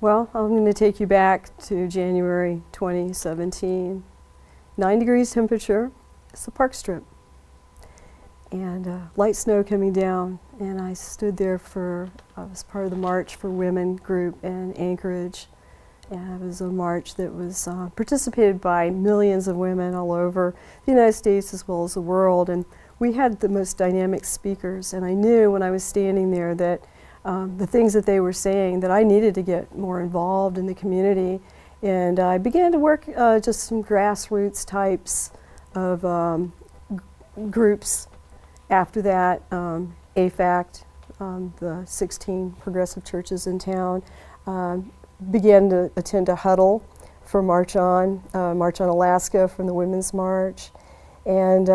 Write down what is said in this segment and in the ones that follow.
Well, I'm going to take you back to January 2017. 9 degrees temperature. It's the park strip. And light snow coming down. And I stood there I was part of the March for Women group in Anchorage. And it was a march that was participated by millions of women all over the United States as well as the world. And we had the most dynamic speakers. And I knew when I was standing there that the things that they were saying, that I needed to get more involved in the community. And I began to work just some grassroots types of groups. After that, AFACT, the 16 progressive churches in town, began to attend a huddle for March On Alaska from the Women's March. And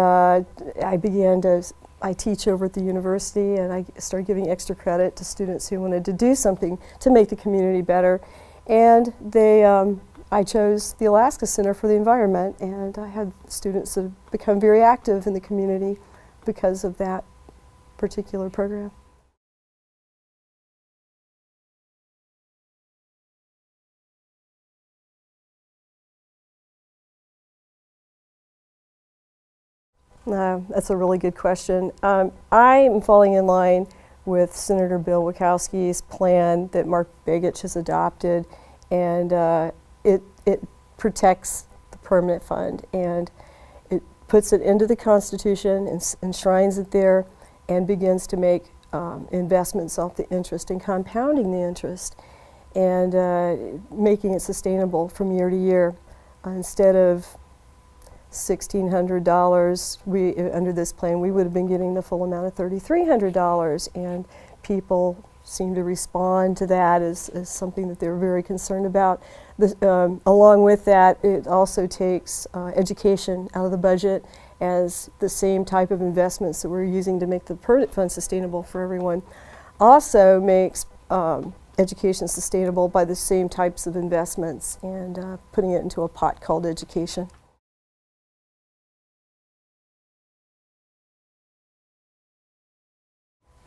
I teach over at the university, and I started giving extra credit to students who wanted to do something to make the community better. And I chose the Alaska Center for the Environment, and I had students that have become very active in the community because of that particular program. That's a really good question. I'm falling in line with Senator Bill Wachowski's plan that Mark Begich has adopted, and it protects the permanent fund, and it puts it into the Constitution and enshrines it there, and begins to make investments off the interest and compounding the interest, and making it sustainable from year to year. Instead of $1,600, under this plan, we would have been getting the full amount of $3,300, and people seem to respond to that as something that they're very concerned about. Along with that, it also takes education out of the budget, as the same type of investments that we're using to make the permanent fund sustainable for everyone also makes education sustainable by the same types of investments, and putting it into a pot called education.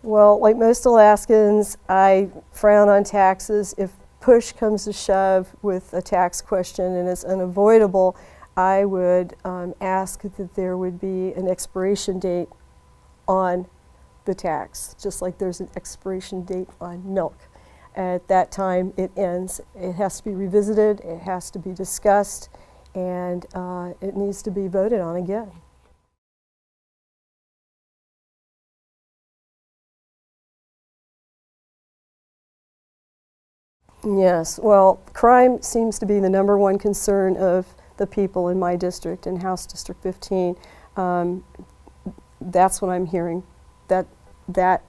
Well, like most Alaskans, I frown on taxes. If push comes to shove with a tax question and it's unavoidable, I would ask that there would be an expiration date on the tax, just like there's an expiration date on milk. At that time, it ends. It has to be revisited, it has to be discussed, and it needs to be voted on again. Yes, well, crime seems to be the #1 concern of the people in my district, in House District 15. That's what I'm hearing. That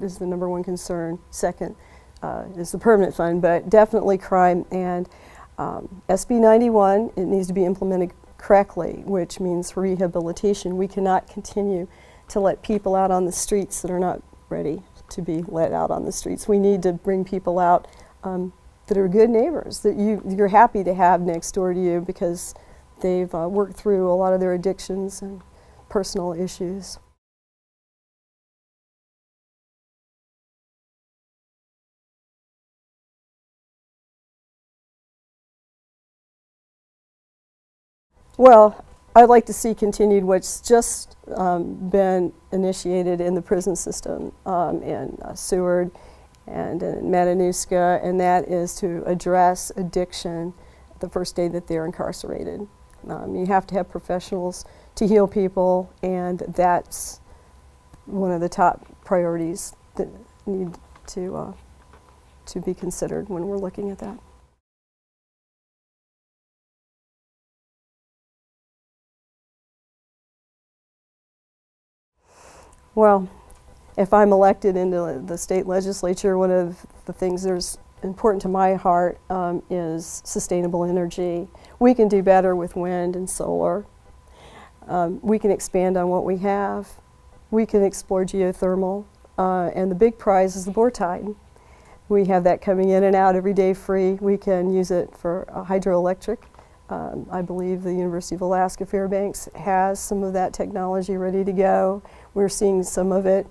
is the #1 concern. Second is the permanent fund, but definitely crime. And SB 91, it needs to be implemented correctly, which means rehabilitation. We cannot continue to let people out on the streets that are not ready to be let out on the streets. We need to bring people out that are good neighbors, that you're happy to have next door to you because they've worked through a lot of their addictions and personal issues. Well, I'd like to see continued what's just been initiated in the prison system in Seward and in Matanuska, and that is to address addiction the first day that they're incarcerated. You have to have professionals to heal people, and that's one of the top priorities that need to be considered when we're looking at that. Well, if I'm elected into the state legislature, one of the things that's important to my heart is sustainable energy. We can do better with wind and solar. We can expand on what we have. We can explore geothermal. And the big prize is the bore tide. We have that coming in and out every day free. We can use it for hydroelectric. I believe the University of Alaska Fairbanks has some of that technology ready to go. We're seeing some of it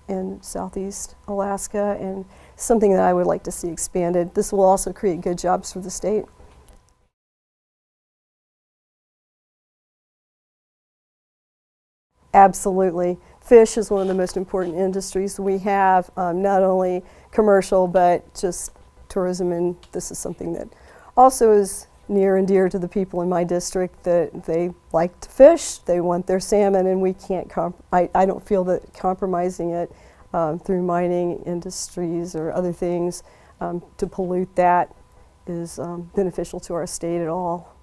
in southeast Alaska, and something that I would like to see expanded. This will also create good jobs for the state. Absolutely. Fish is one of the most important industries we have, not only commercial but just tourism, and this is something that also is near and dear to the people in my district, that they like to fish, they want their salmon, and we can't, I don't feel that compromising it through mining industries or other things to pollute that is beneficial to our state at all.